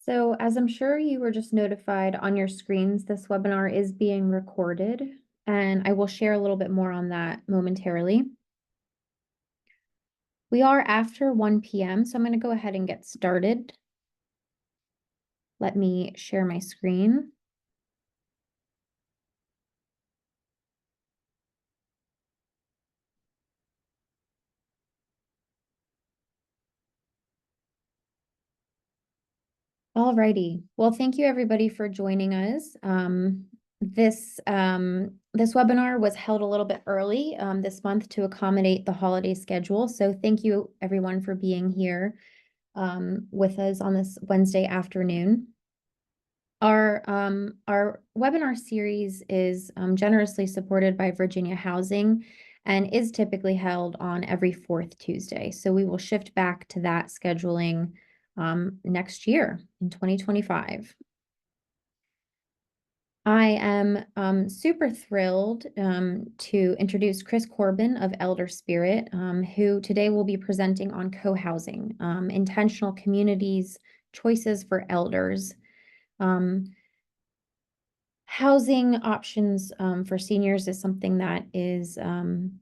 So as I'm sure you were just notified on your screens, this webinar is being recorded, and I will share a little bit more on that momentarily. We are after 1 p.m., so I'm going to go ahead and get started. Let me share my screen. Alrighty. Well, thank you everybody for joining us. This webinar was held a little bit early this month to accommodate the holiday schedule. So thank you everyone for being here with us on this Wednesday afternoon. Our webinar series is generously supported by Virginia Housing and is typically held on every fourth Tuesday. So we will shift back to that scheduling next year in 2025. I am super thrilled to introduce Chris Korben of ElderSpirit, who today will be presenting on co-housing, intentional communities, choices for elders. Housing options for seniors is something that is an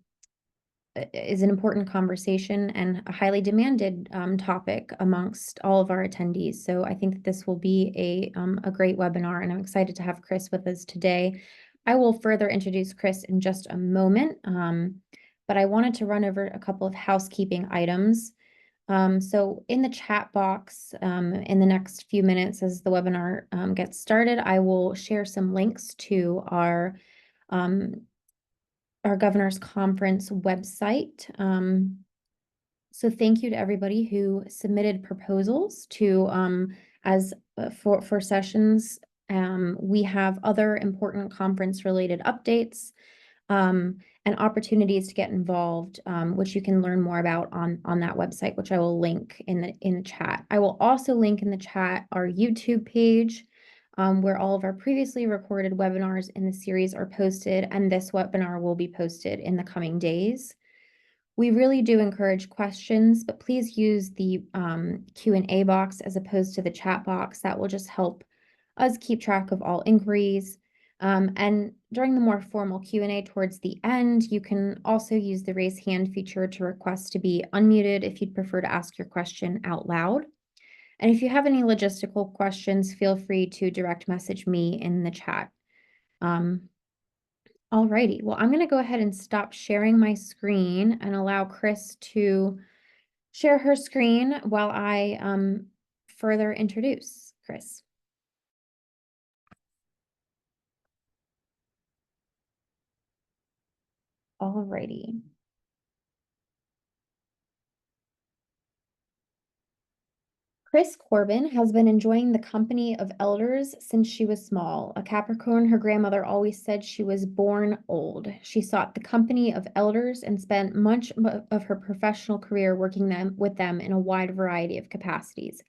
important conversation and a highly demanded topic amongst all of our attendees. So I think that this will be a great webinar, and I'm excited to have Chris with us today. I will further introduce Chris in just a moment, but I wanted to run over a couple of housekeeping items. So in the chat box, in the next few minutes as the webinar gets started, I will share some links to our Governor's Conference website. So thank you to everybody who submitted proposals to for sessions. We have other important conference related updates and opportunities to get involved, which you can learn more about on that website, which I will link in the chat. I will also link in the chat our YouTube page, where all of our previously recorded webinars in the series are posted, and this webinar will be posted in the coming days. We really do encourage questions, but please use the Q&A box as opposed to the chat box. That will just help us keep track of all inquiries. And during the more formal Q&A towards the end, you can also use the raise hand feature to request to be unmuted if you'd prefer to ask your question out loud. And if you have any logistical questions, feel free to direct message me in the chat. Alrighty, well, I'm going to go ahead and stop sharing my screen and allow Chris to share her screen while I further introduce Chris. Alrighty. Chris Korben has been enjoying the company of elders since she was small. A Capricorn, her grandmother always said she was born old. She sought the company of elders and spent much of her professional career working with them in a wide variety of capacities.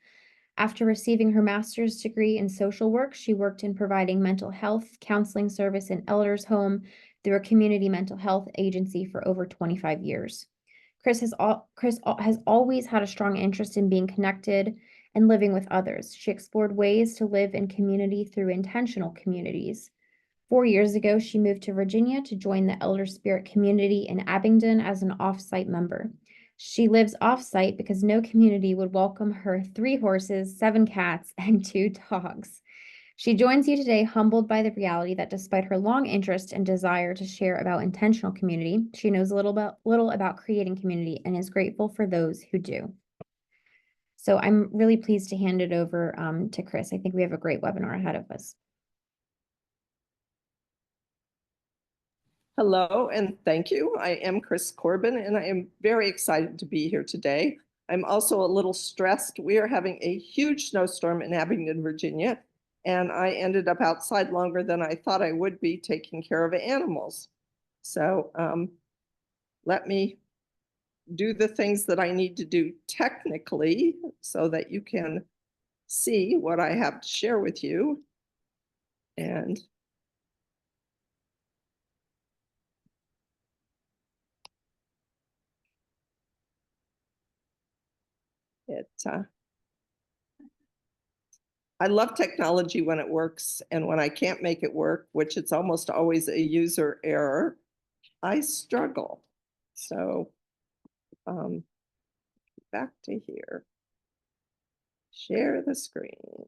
After receiving her master's degree in social work, she worked in providing mental health counseling service in elders' home through a community mental health agency for over 25 years. Chris has always had a strong interest in being connected and living with others. She explored ways to live in community through intentional communities. 4 years ago, she moved to Virginia to join the ElderSpirit community in Abingdon as an off-site member. She lives off-site because no community would welcome her 3 horses, 7 cats, and 2 dogs. She joins you today humbled by the reality that despite her long interest and desire to share about intentional community, she knows little about creating community and is grateful for those who do. So I'm really pleased to hand it over to Chris. I think we have a great webinar ahead of us. Hello, and thank you. I am Chris Korben, and I am very excited to be here today. I'm also a little stressed. We are having a huge snowstorm in Abingdon, Virginia, and I ended up outside longer than I thought I would be taking care of animals. So let me do the things that I need to do technically so that you can see what I have to share with you. And it I love technology when it works, and when I can't make it work, which it's almost always a user error, I struggle. So back to here. Share the screen.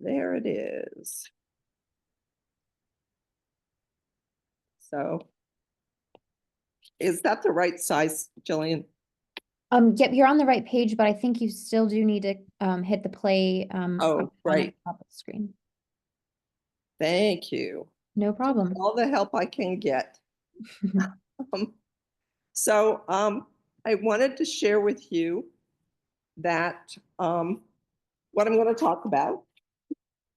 There it is. So is that the right size, Jillian? Yep, you're on the right page, but I think you still do need to hit the play Oh, icon right. at the top of the screen. Thank you. No problem. All the help I can get. Um, I wanted to share with you that what I'm going to talk about.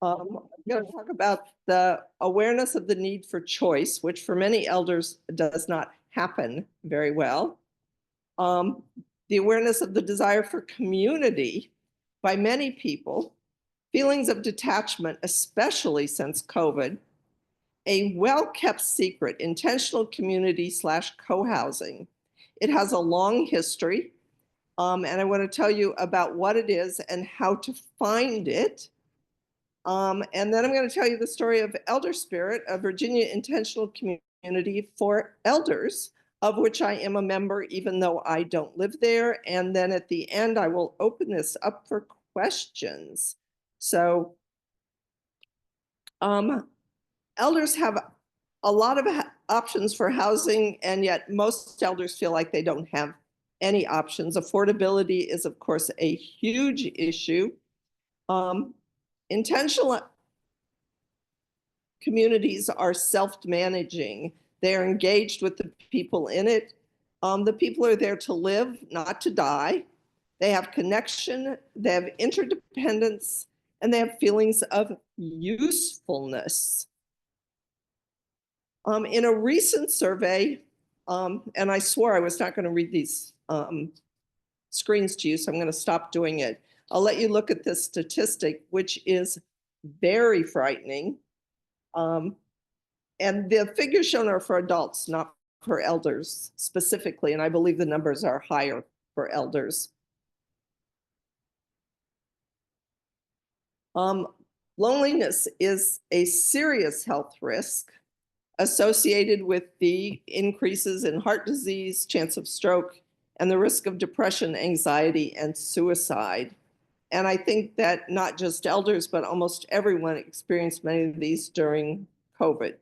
I'm going to talk about the awareness of the need for choice, which for many elders does not happen very well. The awareness of the desire for community by many people, feelings of detachment, especially since COVID, a well-kept secret, intentional community / co-housing. It has a long history, and I want to tell you about what it is and how to find it. And then I'm going to tell you the story of ElderSpirit, a Virginia intentional community for elders, of which I am a member, even though I don't live there. And then at the end, I will open this up for questions. So elders have a lot of options for housing, and yet most elders feel like they don't have any options. Affordability is, of course, a huge issue. Intentional communities are self-managing. They're engaged with the people in it. The people are there to live, not to die. They have connection, they have interdependence, and they have feelings of usefulness. In a recent survey, and I swore I was not going to read these screens to you, so I'm going to stop doing it. I'll let you look at this statistic, which is very frightening. And the figures shown are for adults, not for elders specifically, and I believe the numbers are higher for elders. Loneliness is a serious health risk associated with the increases in heart disease, chance of stroke, and the risk of depression, anxiety, and suicide. And I think that not just elders, but almost everyone experienced many of these during COVID.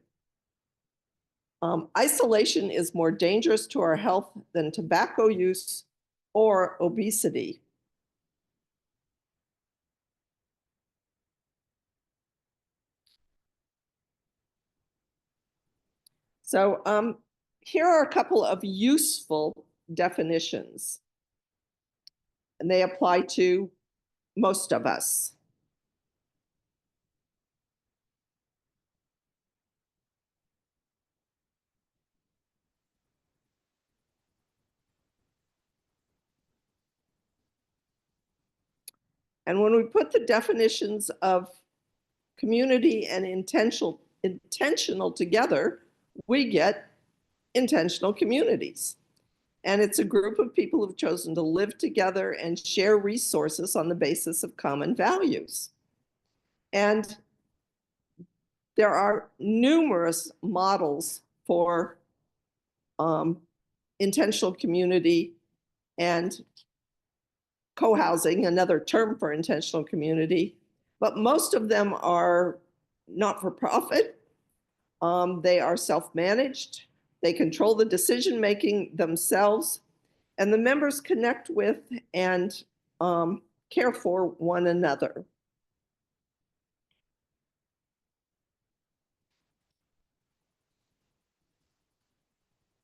Isolation is more dangerous to our health than tobacco use or obesity. So here are a couple of useful definitions, and they apply to most of us. And when we put the definitions of community and intentional together, we get intentional communities. And it's a group of people who've chosen to live together and share resources on the basis of common values. And there are numerous models for intentional community and co-housing, another term for intentional community, but most of them are not for profit. They are self-managed. They control the decision-making themselves, and the members connect with and care for one another.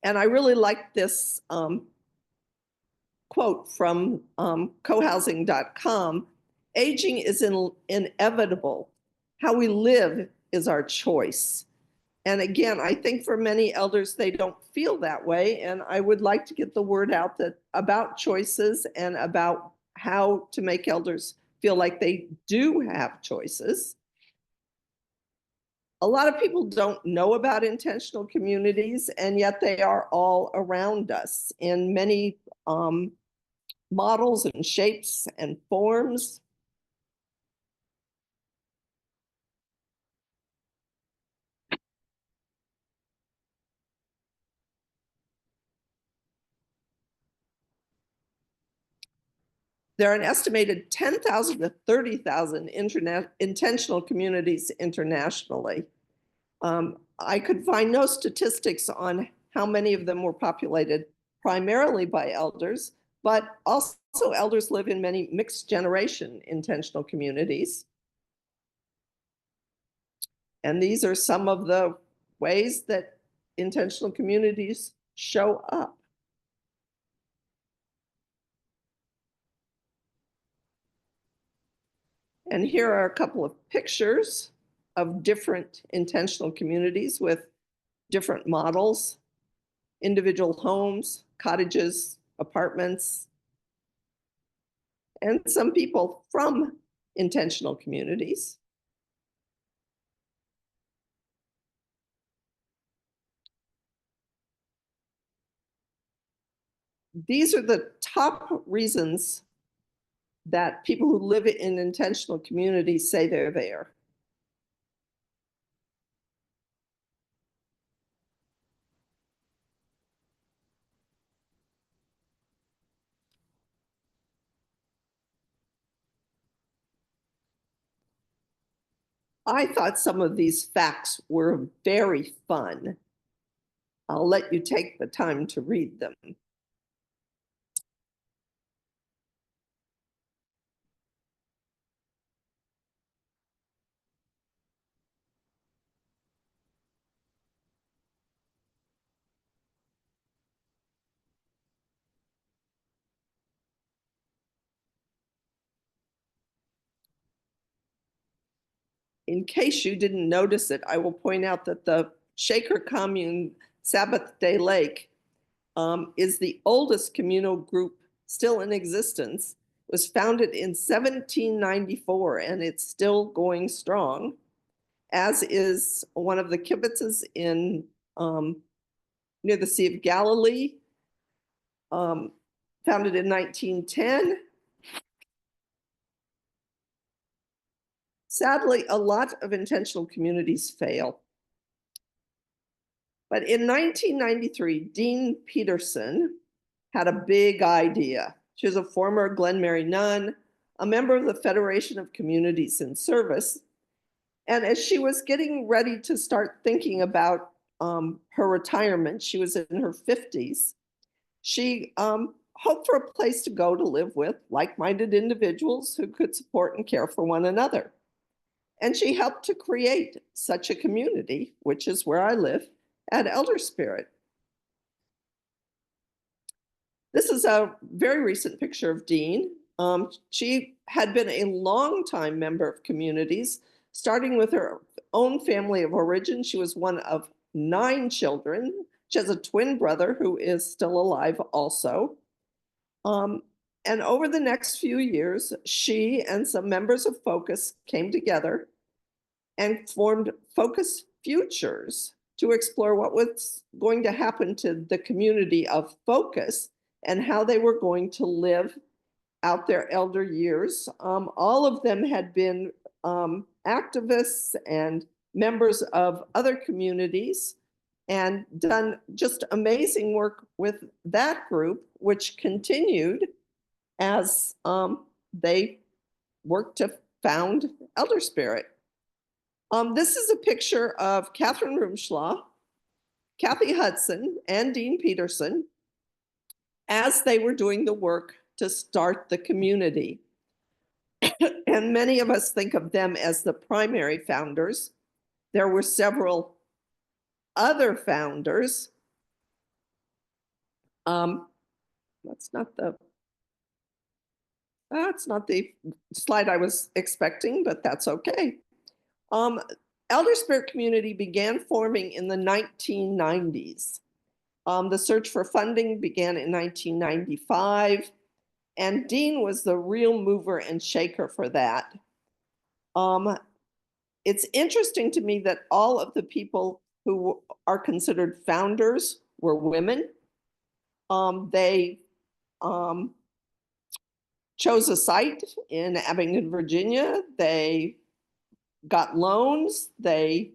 And I really like this quote from cohousing.com. Aging is inevitable. How we live is our choice. And again, I think for many elders, they don't feel that way. And I would like to get the word out that about choices and about how to make elders feel like they do have choices. A lot of people don't know about intentional communities, and yet they are all around us in many models and shapes and forms. There are an estimated 10,000 to 30,000 intentional communities internationally. I could find no statistics on how many of them were populated primarily by elders, but also elders live in many mixed generation intentional communities. And these are some of the ways that intentional communities show up. And here are a couple of pictures of different intentional communities with different models, individual homes, cottages, apartments, and some people from intentional communities. These are the top reasons that people who live in intentional communities say they're there. I thought some of these facts were very fun. I'll let you take the time to read them. In case you didn't notice it, I will point out that the Shaker Commune Sabbath Day Lake is the oldest communal group still in existence. It was founded in 1794 and it's still going strong, as is one of the kibbutzes in near the Sea of Galilee, founded in 1910. Sadly, a lot of intentional communities fail. But in 1993, Dean Peterson had a big idea. She was a former Glen Mary nun, a member of the Federation of Communities in Service. And as she was getting ready to start thinking about her retirement, she was in her 50s, she hoped for a place to go to live with like-minded individuals who could support and care for one another. And she helped to create such a community, which is where I live, at ElderSpirit. This is a very recent picture of Dean. She had been a longtime member of communities, starting with her own family of origin. She was one of 9 children. She has a twin brother who is still alive also. And over the next few years, she and some members of Focus came together and formed Focus Futures to explore what was going to happen to the community of Focus and how they were going to live out their elder years. All of them had been activists and members of other communities and done just amazing work with that group, which continued as they worked to found ElderSpirit. This is a picture of Catherine Rumschlaw, Kathy Hudson, and Dean Peterson as they were doing the work to start the community. And many of us think of them as the primary founders. There were several other founders. That's not the slide I was expecting, but that's okay. ElderSpirit community began forming in the 1990s. The search for funding began in 1995, and Dean was the real mover and shaker for that. It's interesting to me that all of the people who are considered founders were women. They chose a site in Abingdon, Virginia. They got loans. They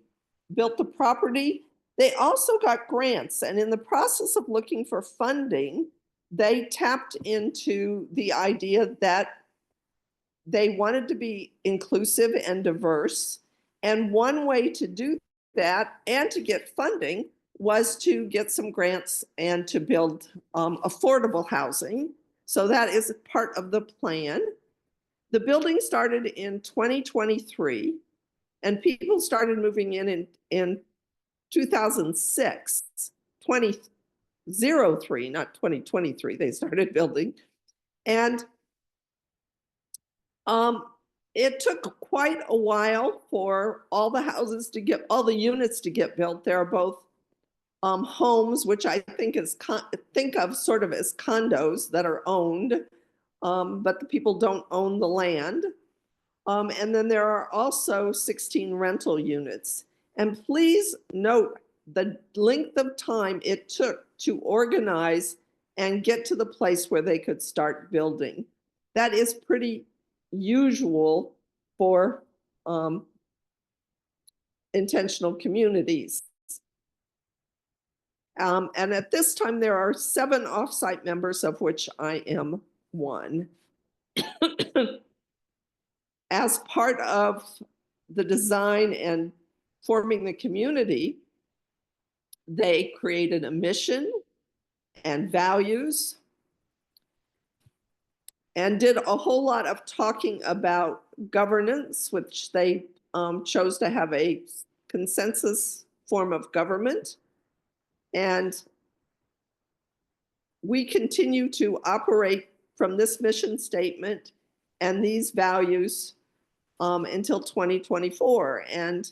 built the property. They also got grants. And in the process of looking for funding, they tapped into the idea that they wanted to be inclusive and diverse. And one way to do that and to get funding was to get some grants and to build affordable housing. So that is part of the plan. The building started in 2023, and people started moving in 2006, 2003, not 2023, they started building. And it took quite a while for all the houses to get, all the units to get built. There are both homes, which I think of sort of as condos that are owned, but the people don't own the land. And then there are also 16 rental units. And please note the length of time it took to organize and get to the place where they could start building. That is pretty usual for intentional communities. And at this time, there are 7 offsite members, of which I am one. As part of the design and forming the community, they created a mission and values and did a whole lot of talking about governance, which they chose to have a consensus form of government. And we continue to operate from this mission statement and these values until 2024. And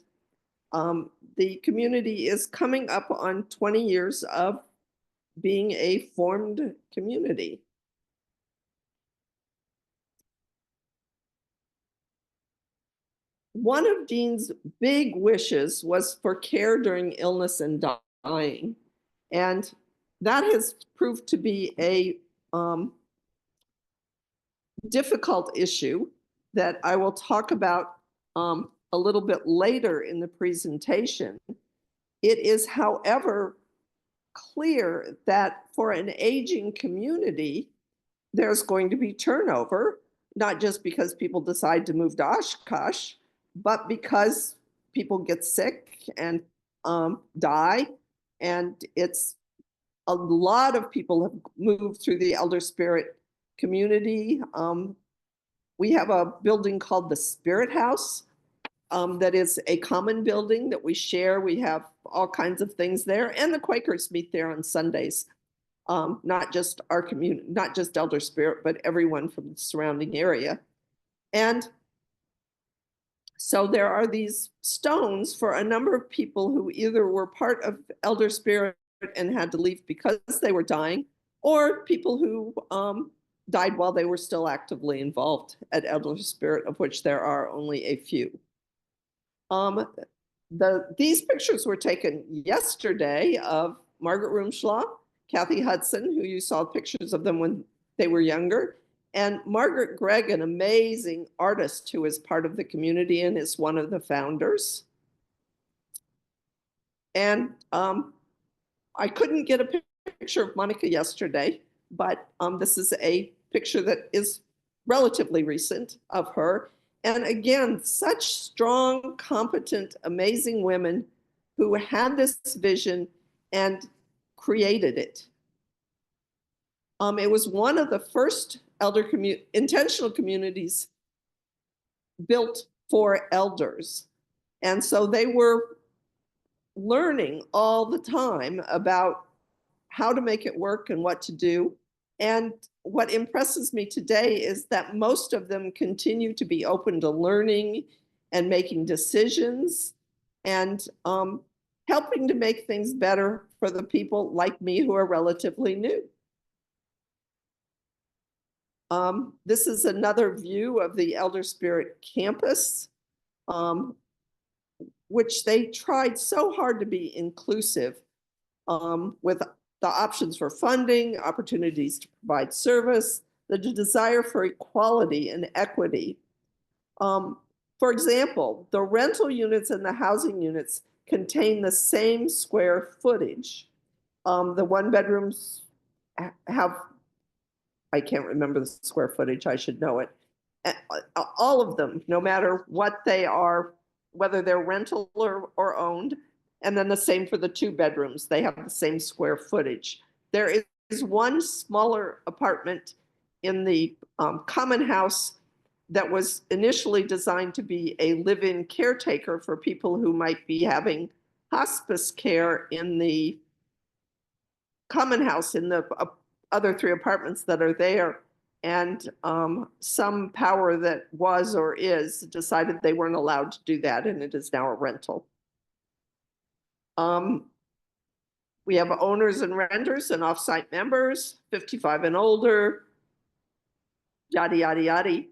the community is coming up on 20 years of being a formed community. One of Dean's big wishes was for care during illness and dying. And that has proved to be a difficult issue that I will talk about a little bit later in the presentation. It is, however, clear that for an aging community, there's going to be turnover, not just because people decide to move to Oshkosh, but because people get sick and die. And it's a lot of people have moved through the ElderSpirit community. We have a building called the Spirit House that is a common building that we share. We have all kinds of things there, and the Quakers meet there on Sundays. Not just our community, not just ElderSpirit, but everyone from the surrounding area. And so there are these stones for a number of people who either were part of ElderSpirit and had to leave because they were dying, or people who died while they were still actively involved at ElderSpirit, of which there are only a few. These pictures were taken yesterday of Margaret Roomschlaw, Kathy Hudson, who you saw pictures of them when they were younger, and Margaret Gregg, an amazing artist who is part of the community and is one of the founders. And I couldn't get a picture of Monica yesterday, but this is a picture that is relatively recent of her. And again, such strong, competent, amazing women who had this vision and created it. It was one of the first intentional communities built for elders. And so they were learning all the time about how to make it work and what to do. And what impresses me today is that most of them continue to be open to learning and making decisions and helping to make things better for the people like me who are relatively new. This is another view of the ElderSpirit campus, which they tried so hard to be inclusive with the options for funding, opportunities to provide service, the desire for equality and equity. For example, the rental units and the housing units contain the same square footage. The one bedrooms have I can't remember the square footage, I should know it. All of them, no matter what they are, whether they're rental or owned. And then the same for the 2 bedrooms, they have the same square footage. There is one smaller apartment in the common house that was initially designed to be a live-in caretaker for people who might be having hospice care in the common house in the other 3 apartments that are there. And some power that was or is decided they weren't allowed to do that, and it is now a rental. We have owners and renters and offsite members, 55 and older, yada, yada, yada.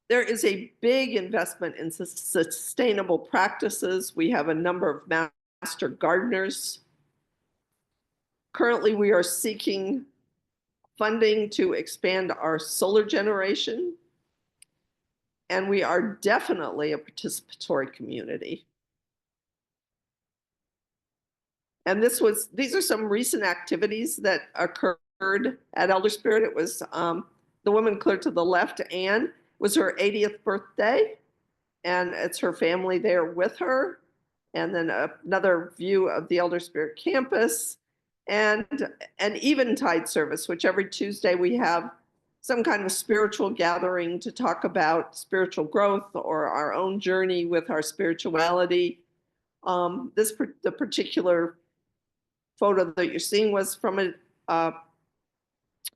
There is a big investment in sustainable practices. We have a number of master gardeners. Currently, we are seeking funding to expand our solar generation. And we are definitely a participatory community. And these are some recent activities that occurred at ElderSpirit. It was the woman clear to the left, Anne, was her 80th birthday, and it's her family there with her. And then another view of the ElderSpirit campus, and an eventide service, which every Tuesday we have some kind of spiritual gathering to talk about spiritual growth or our own journey with our spirituality. The particular photo that you're seeing was from a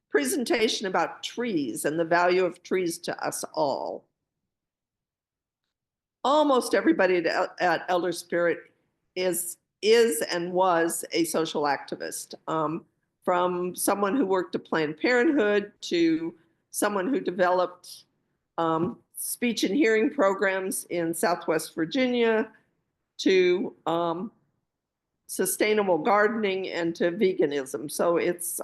presentation about trees and the value of trees to us all. Almost everybody at ElderSpirit is and was a social activist, from someone who worked at Planned Parenthood to someone who developed speech and hearing programs in Southwest Virginia to sustainable gardening and to veganism. So it's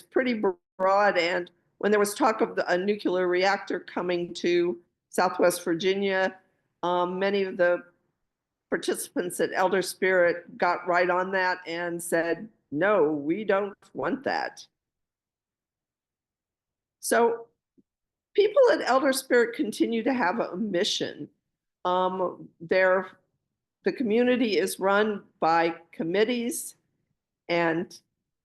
pretty broad. And when there was talk of a nuclear reactor coming to Southwest Virginia, many of the participants at ElderSpirit got right on that and said, no, we don't want that. So people at ElderSpirit continue to have a mission. The community is run by committees, and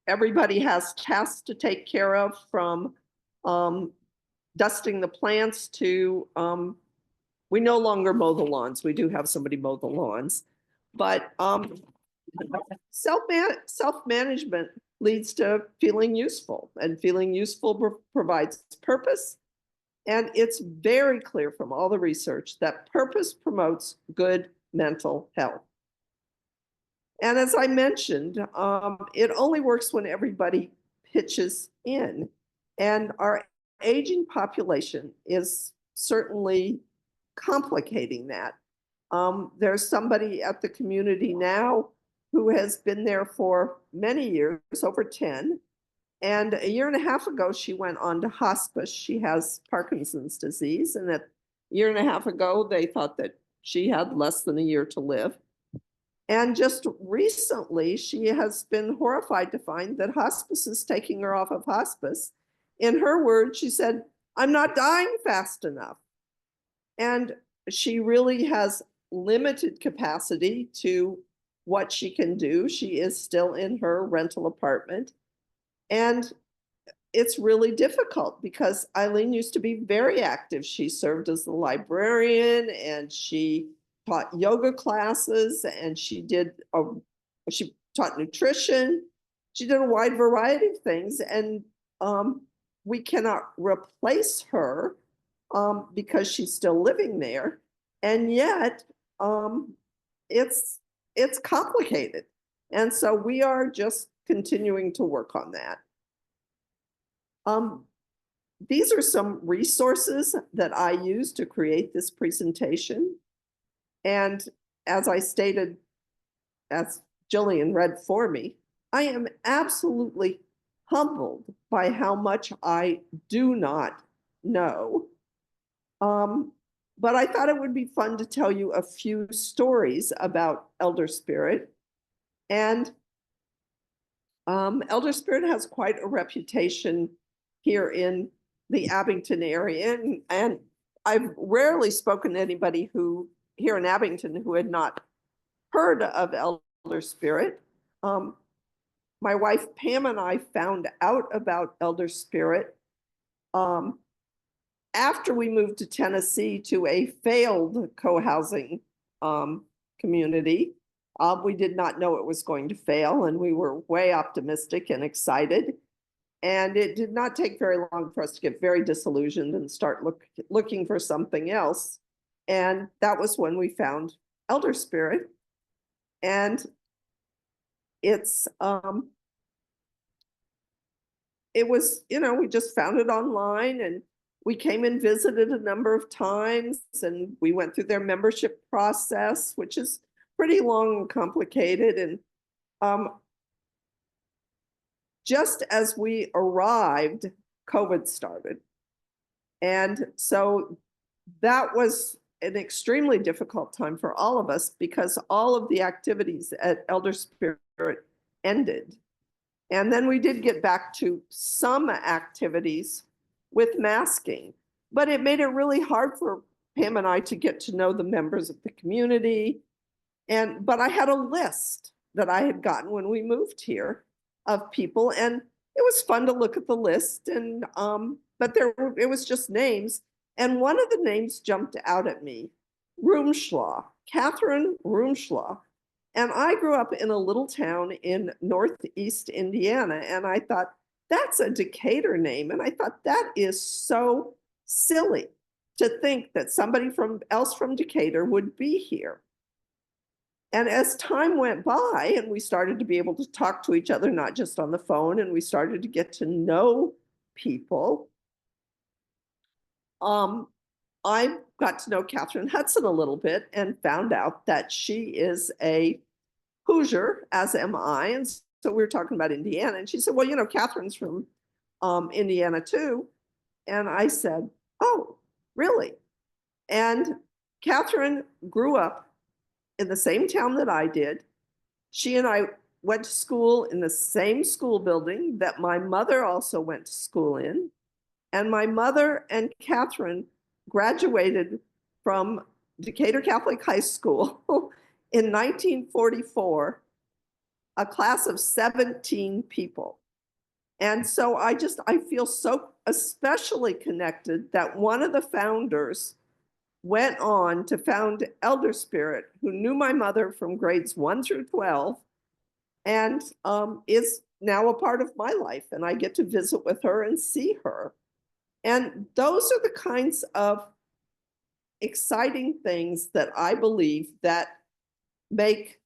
everybody has tasks to take care of, from dusting the plants to we no longer mow the lawns. We do have somebody mow the lawns, but self-management leads to feeling useful, and feeling useful provides purpose. And it's very clear from all the research that purpose promotes good mental health. And as I mentioned, it only works when everybody pitches in. And our aging population is certainly complicating that. There's somebody at the community now who has been there for many years, over 10. And a year and a half ago, she went on to hospice. She has Parkinson's disease. And a year and a half ago, they thought that she had less than a year to live. And just recently, she has been horrified to find that hospice is taking her off of hospice. In her words, she said, "I'm not dying fast enough." And she really has limited capacity to what she can do. She is still in her rental apartment. And it's really difficult because Eileen used to be very active. She served as the librarian, and she taught yoga classes, and she taught nutrition. She did a wide variety of things, and we cannot replace her because she's still living there. And yet it's complicated. And so we are just continuing to work on that. These are some resources that I use to create this presentation. And as I stated, as Jillian read for me, I am absolutely humbled by how much I do not know. But I thought it would be fun to tell you a few stories about ElderSpirit. And ElderSpirit has quite a reputation here in the Abington area, and I've rarely spoken to anybody who here in Abington who had not heard of ElderSpirit. Um, my wife Pam and I found out about ElderSpirit um, after we moved to Tennessee to a failed co-housing community. We did not know it was going to fail, and we were way optimistic and excited. And it did not take very long for us to get very disillusioned and start looking for something else. And that was when we found ElderSpirit. And it's it was, we just found it online, and we came and visited a number of times, and we went through their membership process, which is pretty long and complicated. And just as we arrived, COVID started. And so that was an extremely difficult time for all of us because all of the activities at ElderSpirit ended. And then we did get back to some activities with masking, but it made it really hard for Pam and I to get to know the members of the community. But I had a list that I had gotten when we moved here of people, and it was fun to look at the list. And but it was just names, and one of the names jumped out at me: Roomschlaw, Catherine Roomschlaw. And I grew up in a little town in Northeast Indiana, and I thought, that's a Decatur name. And I thought, that is so silly to think that somebody else from Decatur would be here. And as time went by and we started to be able to talk to each other, not just on the phone, and we started to get to know people, I got to know Catherine Hudson a little bit and found out that she is a Hoosier, as am I. And so we were talking about Indiana, and she said, well, Catherine's from Indiana too. And I said, oh, really? And Catherine grew up in the same town that I did. She and I went to school in the same school building that my mother also went to school in. And my mother and Catherine graduated from Decatur Catholic High School in 1944, a class of 17 people. And so I feel so especially connected that one of the founders went on to found ElderSpirit, who knew my mother from grades 1 through 12, and is now a part of my life. And I get to visit with her and see her. And those are the kinds of exciting things that I believe that make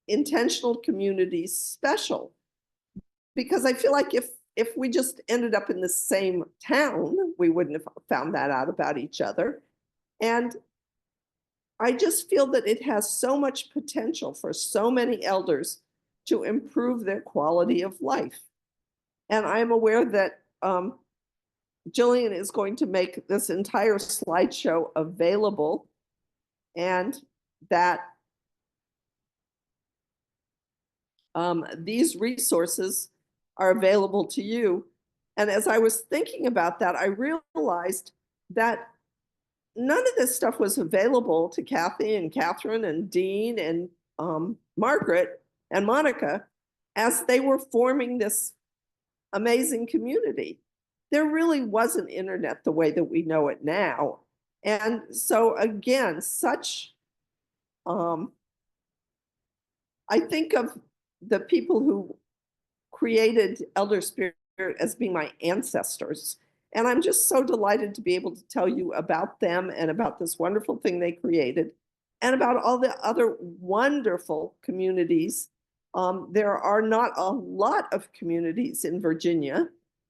intentional communities special. Because I feel like if we just ended up in the same town, we wouldn't have found that out about each other. And I just feel that it has so much potential for so many elders to improve their quality of life. And I'm aware that Jillian is going to make this entire slideshow available, and that these resources are available to you. And as I was thinking about that, I realized that none of this stuff was available to Kathy and Catherine and Dean and Margaret and Monica as they were forming this amazing community. There really wasn't internet the way that we know it now. And so again, I think of the people who created ElderSpirit as being my ancestors. And I'm just so delighted to be able to tell you about them and about this wonderful thing they created and about all the other wonderful communities. There are not a lot of communities in Virginia.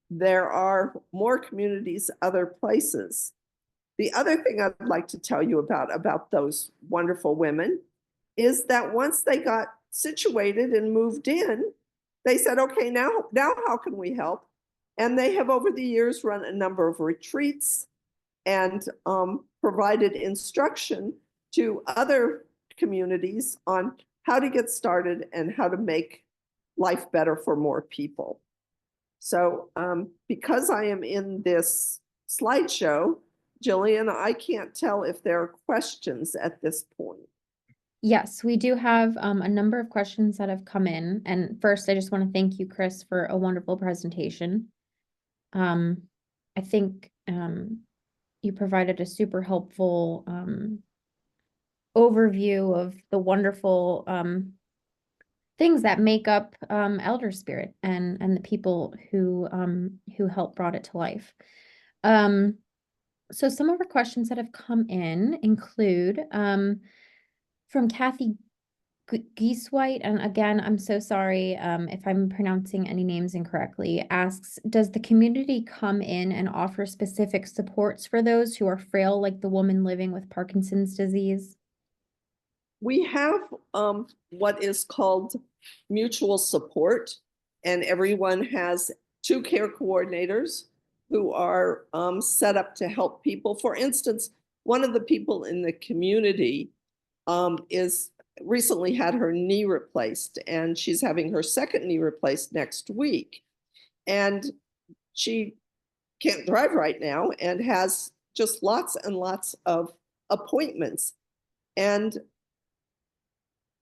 There are more communities other places. The other thing I'd like to tell you about those wonderful women is that once they got situated and moved in, they said, okay, now how can we help? And they have over the years run a number of retreats and provided instruction to other communities on how to get started and how to make life better for more people. So because I am in this slideshow, Jillian, I can't tell if there are questions at this point. Yes, we do have a number of questions that have come in. And first, I just want to thank you, Chris, for a wonderful presentation. I think you provided a super helpful overview of the wonderful things that make up ElderSpirit and the people who helped brought it to life. So some of our questions that have come in include from Kathy Geesewhite, and again, I'm so sorry if I'm pronouncing any names incorrectly, asks, does the community come in and offer specific supports for those who are frail, like the woman living with Parkinson's disease? We have what is called mutual support, and everyone has 2 care coordinators who are set up to help people. For instance, one of the people in the community is recently had her knee replaced, and she's having her second knee replaced next week. And she can't drive right now and has just lots and lots of appointments. And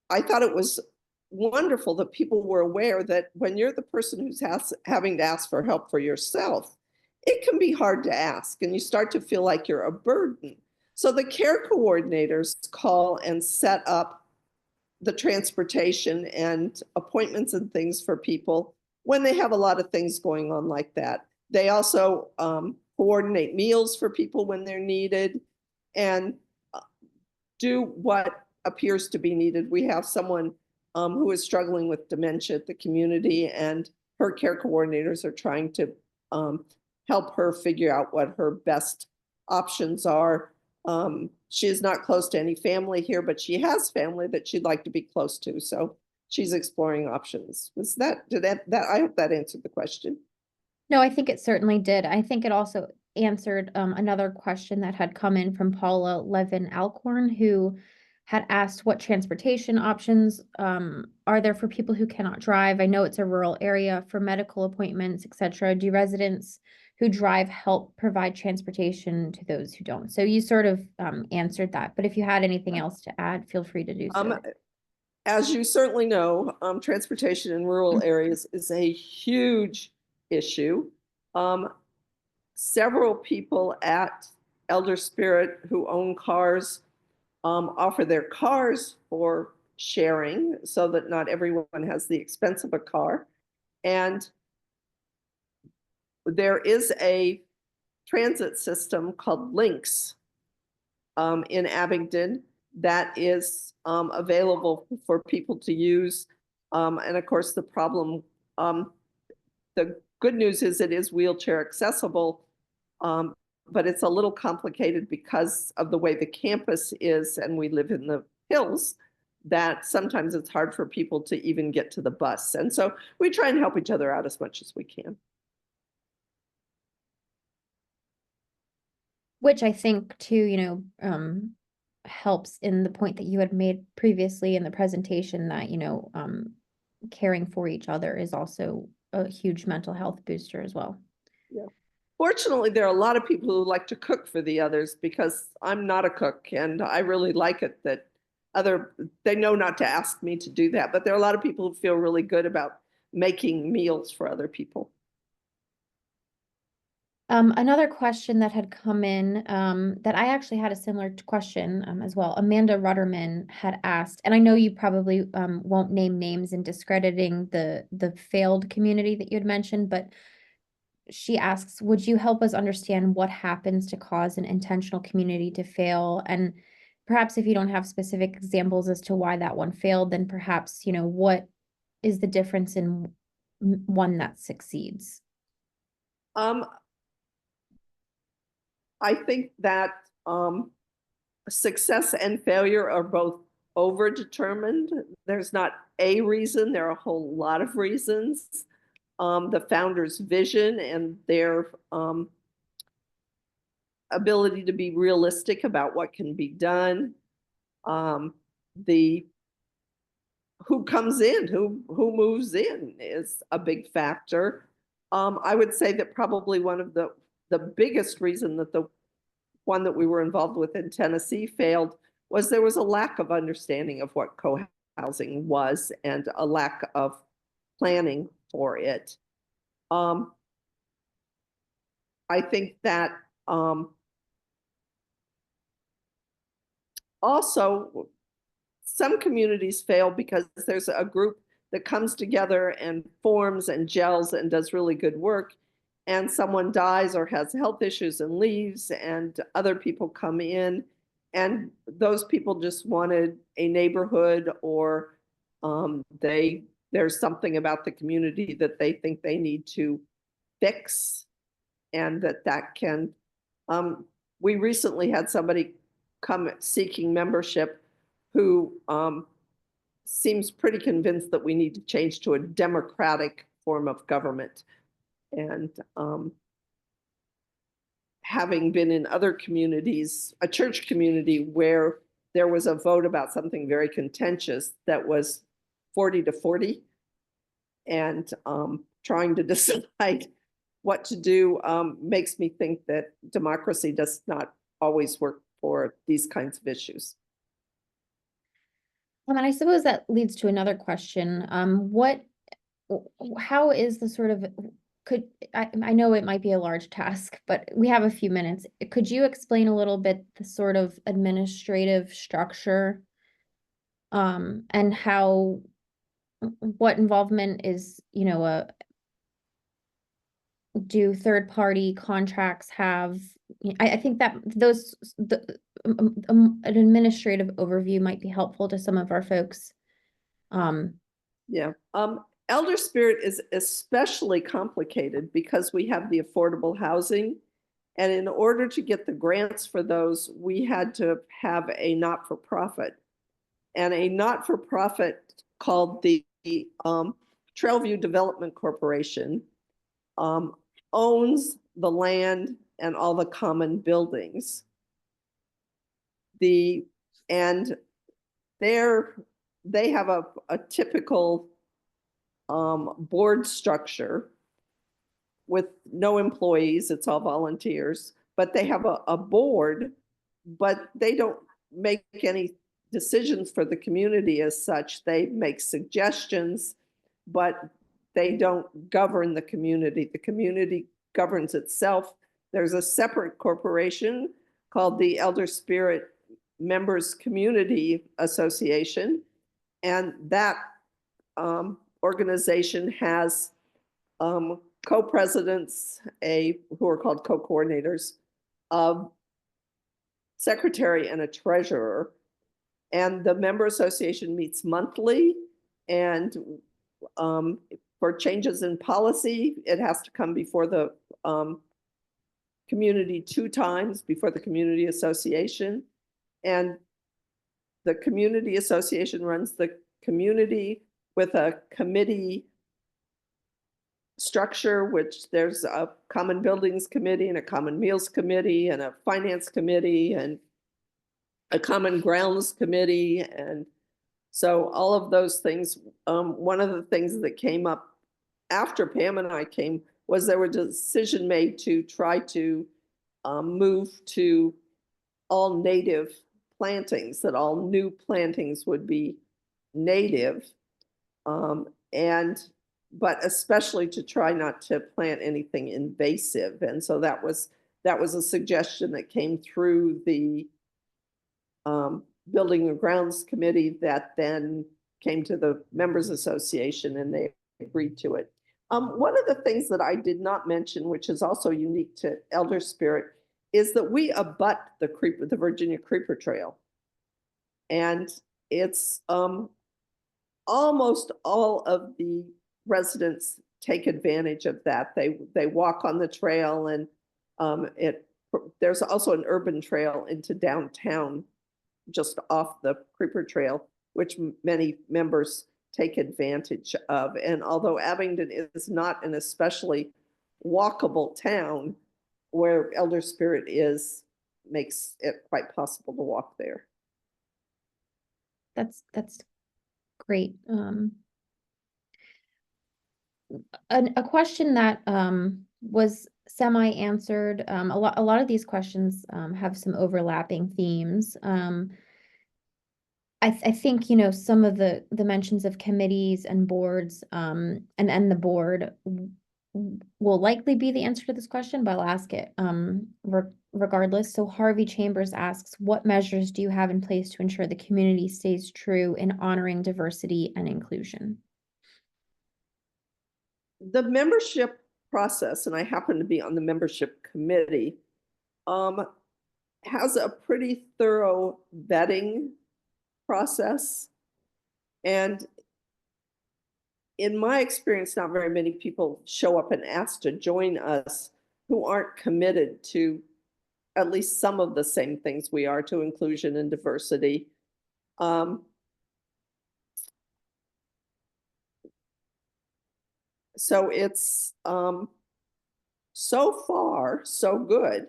I thought it was wonderful that people were aware that when you're the person who's having to ask for help for yourself, it can be hard to ask and you start to feel like you're a burden. So the care coordinators call and set up the transportation and appointments and things for people when they have a lot of things going on like that. They also coordinate meals for people when they're needed and do what appears to be needed. We have someone who is struggling with dementia at the community, and her care coordinators are trying to help her figure out what her best options are. She is not close to any family here, but she has family that she'd like to be close to. So she's exploring options. I hope that answered the question. No, I think it certainly did. I think it also answered another question that had come in from Paula Levin Alcorn, who had asked what transportation options are there for people who cannot drive. I know it's a rural area for medical appointments, etc. Do residents who drive help provide transportation to those who don't? So you sort of answered that, but if you had anything else to add, feel free to do so. As you certainly know, transportation in rural areas is a huge issue. Several people at ElderSpirit who own cars offer their cars for sharing so that not everyone has the expense of a car. And there is a transit system called Lynx in Abingdon that is available for people to use. And of course, the good news is it is wheelchair accessible, but it's a little complicated because of the way the campus is, and we live in the hills, that sometimes it's hard for people to even get to the bus. And so we try and help each other out as much as we can. Which I think too, helps in the point that you had made previously in the presentation that, caring for each other is also a huge mental health booster as well. Yeah. Fortunately, there are a lot of people who like to cook for the others because I'm not a cook, and I really like it that they know not to ask me to do that. But there are a lot of people who feel really good about making meals for other people. Another question that had come in that I actually had a similar question as well. Amanda Rudderman had asked, and I know you probably won't name names in discrediting the failed community that you had mentioned, but she asks, would you help us understand what happens to cause an intentional community to fail? And perhaps if you don't have specific examples as to why that one failed, then perhaps, what is the difference in one that succeeds? I think that success and failure are both overdetermined. There's not a reason, there are a whole lot of reasons. The founder's vision and their ability to be realistic about what can be done, the who comes in, who moves in is a big factor. I would say that probably one of the biggest reason that the one that we were involved with in Tennessee failed was there was a lack of understanding of what co-housing was and a lack of planning for it. I think that also some communities fail because there's a group that comes together and forms and gels and does really good work, and someone dies or has health issues and leaves, and other people come in, and those people just wanted a neighborhood, or there's something about the community that they think they need to fix, and that can we recently had somebody come seeking membership who seems pretty convinced that we need to change to a democratic form of government. And having been in other communities, a church community where there was a vote about something very contentious that was 40-40, and trying to decide what to do makes me think that democracy does not always work for these kinds of issues. And I suppose that leads to another question. How is the sort of, I know it might be a large task, but we have a few minutes. Could you explain a little bit the sort of administrative structure, and what involvement is, do third-party contracts have? I think that an administrative overview might be helpful to some of our folks. Yeah. ElderSpirit is especially complicated because we have the affordable housing. And in order to get the grants for those, we had to have a not-for-profit. And a not-for-profit called the Trailview Development Corporation owns the land and all the common buildings. And they have a typical board structure with no employees. It's all volunteers, but they have a board, but they don't make any decisions for the community as such. They make suggestions, but they don't govern the community. The community governs itself. There's a separate corporation called the ElderSpirit Members Community Association, and that organization has co-presidents, who are called co-coordinators, a secretary and a treasurer. And the member association meets monthly, and for changes in policy, it has to come before the community 2 times, before the community association. And the community association runs the community with a committee structure, which there's a common buildings committee and a common meals committee and a finance committee and a common grounds committee. And so all of those things, one of the things that came up after Pam and I came was there was a decision made to try to move to all native plantings, that all new plantings would be native, but especially to try not to plant anything invasive. And so that was a suggestion that came through the Building and Grounds Committee that then came to the Members Association, and they agreed to it. One of the things that I did not mention, which is also unique to ElderSpirit, is that we abut the Virginia Creeper Trail. And it's almost all of the residents take advantage of that. They walk on the trail, and there's also an urban trail into downtown just off the Creeper Trail, which many members take advantage of. And although Abingdon is not an especially walkable town, where ElderSpirit is makes it quite possible to walk there. That's Great. A question that was semi-answered. A lot of these questions have some overlapping themes. I think, some of the mentions of committees and boards, and the board will likely be the answer to this question, but I'll ask it regardless. So Harvey Chambers asks, what measures do you have in place to ensure the community stays true in honoring diversity and inclusion? The membership process, and I happen to be on the membership committee, has a pretty thorough vetting process. And in my experience, not very many people show up and ask to join us who aren't committed to at least some of the same things we are to inclusion and diversity. So it's so far so good.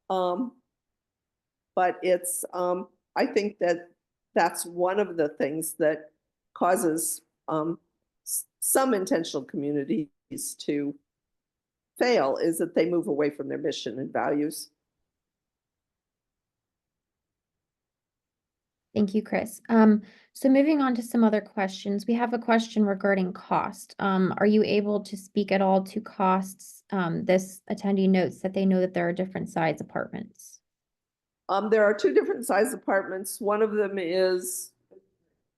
But it's I think that that's one of the things that causes some intentional communities to fail, is that they move away from their mission and values. Thank you, Chris. So moving on to some other questions, we have a question regarding cost. Are you able to speak at all to costs? This attendee notes that they know that there are different size apartments. There are two different size apartments. One of them is,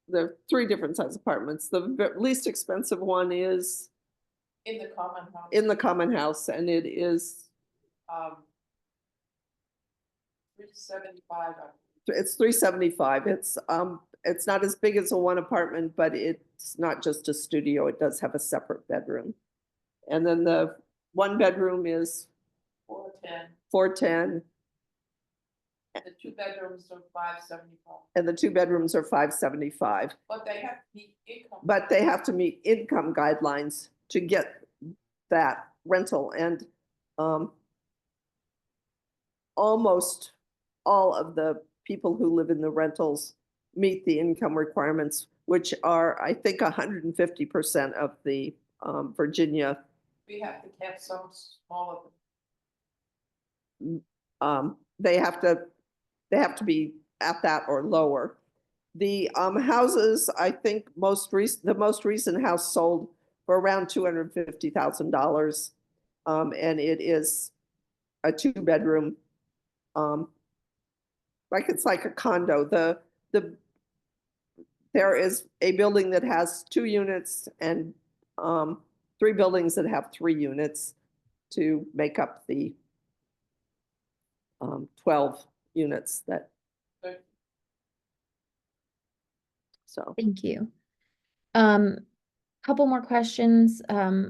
there are three different size apartments. The least expensive one is In the common house. in the common house, and it is 375. it's 375. It's not as big as a one apartment, but it's not just a studio. It does have a separate bedroom. And then the one bedroom is 410. 410, The 2 bedrooms are 575. and the 2 bedrooms are 575. But they have to meet income. But they have to meet income guidelines to get that rental. And almost all of the people who live in the rentals meet the income requirements, which are, I think, 150% of the Virginia. We have to have some smaller. They have to be at that or lower. The houses, I think the most recent house sold for around $250,000, and it is a 2-bedroom, it's like a condo. There is a building that has 2 units and 3 buildings that have 3 units to make up the 12 units that. So Thank you. Couple more questions.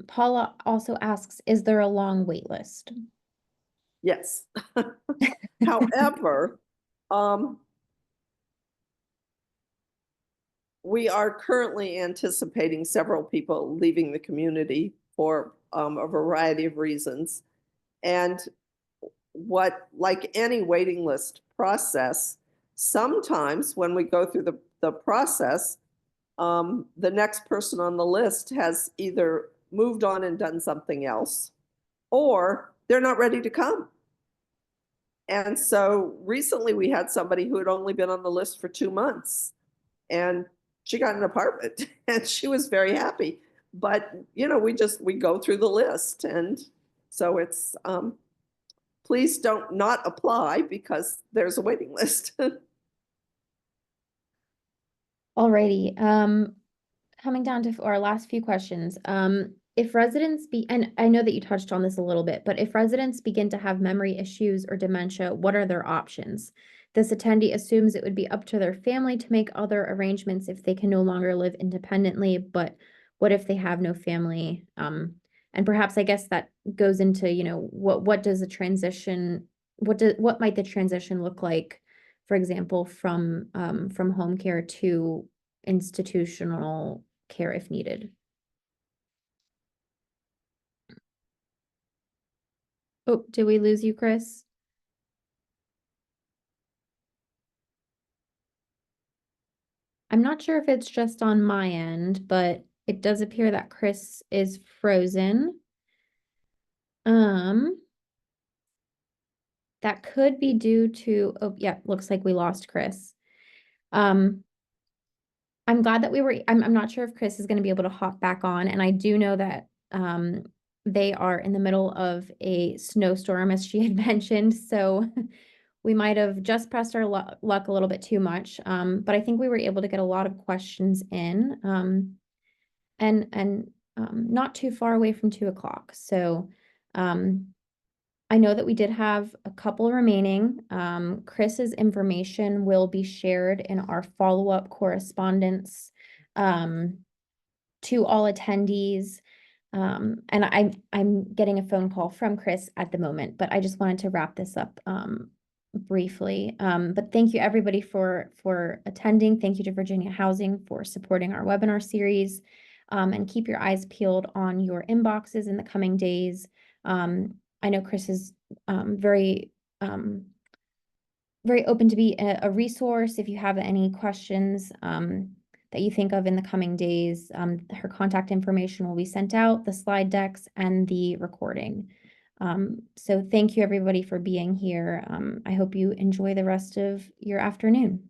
Paula also asks, is there a long wait list? yes. However, we are currently anticipating several people leaving the community for a variety of reasons. And like any waiting list process, sometimes when we go through the process, the next person on the list has either moved on and done something else, or they're not ready to come. And so recently we had somebody who had only been on the list for 2 months, and she got an apartment and she was very happy. But, we go through the list. And so it's, please don't not apply because there's a waiting list. Alrighty, coming down to our last few questions. If residents and I know that you touched on this a little bit, but if residents begin to have memory issues or dementia, what are their options? This attendee assumes it would be up to their family to make other arrangements if they can no longer live independently, but what if they have no family? And perhaps I guess that goes into, what does a transition, what might the transition look like, for example, from home care to institutional care if needed? Oh, did we lose you, Chris? I'm not sure if it's just on my end, but it does appear that Chris is frozen. That could be due to, oh, yeah, looks like we lost Chris. Um, I'm glad that I'm not sure if Chris is going to be able to hop back on. And I do know that they are in the middle of a snowstorm, as she had mentioned. So we might have just pressed our luck a little bit too much. But I think we were able to get a lot of questions in and not too far away from 2 o'clock. So I know that we did have a couple remaining. Chris's information will be shared in our follow-up correspondence to all attendees. And I'm getting a phone call from Chris at the moment, but I just wanted to wrap this up briefly. But thank you everybody for attending. Thank you to Virginia Housing for supporting our webinar series. And keep your eyes peeled on your inboxes in the coming days. I know Chris is very open to be a resource if you have any questions that you think of in the coming days. Her contact information will be sent out, the slide decks, and the recording. So thank you everybody for being here. I hope you enjoy the rest of your afternoon.